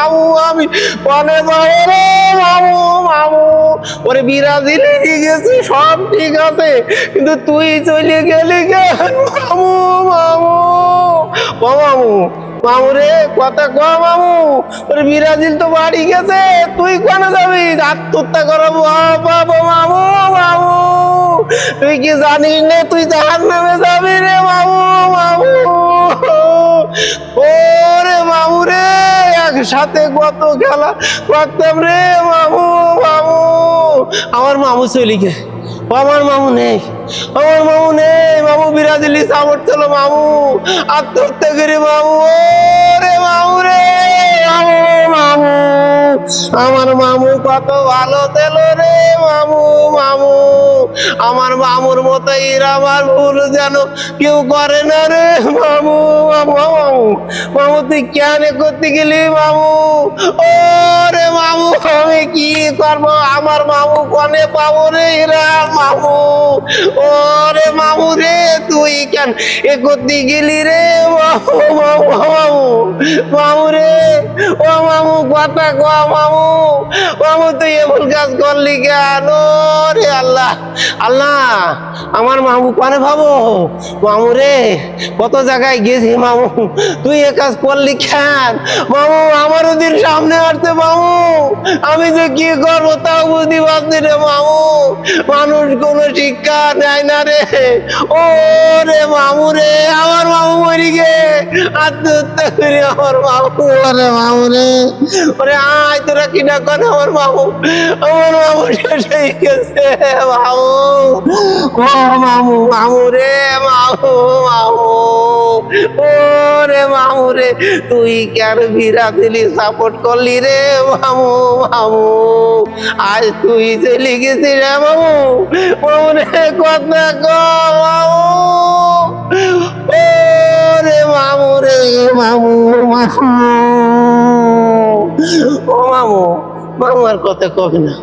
মামু আমি কনে যাবো রে মামু মামু। ওরে ব্রাজিলে গেছি সব ঠিক আছে, কিন্তু তুই চলে গেলি কেন মামু মামু। ও মামু মামু রে কথা ক মামু, ওরে ব্রাজিল তো বাড়ি গেছে, তুই কেন যাবি? আত্মহত্যা করাবো বাবু মামু মামু। তুই কি জানিস না তুই জাহান্নামে যাবি রে মামু মামু। ওরে মামু রে একসাথে কত খেলা করতাম রে মামু মামু। আমার মামু চলে গে, আমার মামু নেই, আমার মামু নেই। মামু ব্রাজিলি সাপোর্ট ছিল মামু, আত্মহত্যা করে মামু। ওরে মামু রে মামু মামু। আমার মামু কত ভালো ছিল রে মামু মামু। আমার মামুর মতো এরা আমার ভুল যেন কেউ করে না রে মামু মামু মামু। মামু তুই কেন করতে গেলি মামু? ও রে মামু আমি কি করবো? আমার মামু কনে পাবো রে এরা মামু। ও রে মামু রে তুই কেন এ করতে গেলি রে মামু মামু মামু মামু রে। ও মামু কথা ক মামু, মামু তুই এমন কাজ করলি কেন রে? আল্লাহ আল্লাহ আমার মামু কনে ভাবো মামু রে। কত জায়গায় গেছি মামু, তুই এ কাজ করলি কেন মামু? আমারও দিন সামনে আসছে মামু, আমি যে কি করবো তাও বুঝতে পারছি রে মামু। মানুষ কোনো শিক্ষা নেয় না রে। ও রে মামু রে আমার মামু মরি গে আত্মহত্যা করি আমার মামু। ওরে মামু রে ওরে আয় তোরা কিনা করে আমার মামু, আমার মামু শেষ হয়ে গেছে মামু। ও মামু মামু রে মামু মামু। ও রে মামু রে তুই কেন ব্রাজিলি সাপোর্ট করলি রে মামু মামু? আজ তুই চলে গেছিস রে মামু। মামু রে কথা ক মামু। ও রে মামু রে মামু মামু। ও মামু মামু আর কথা কবে না।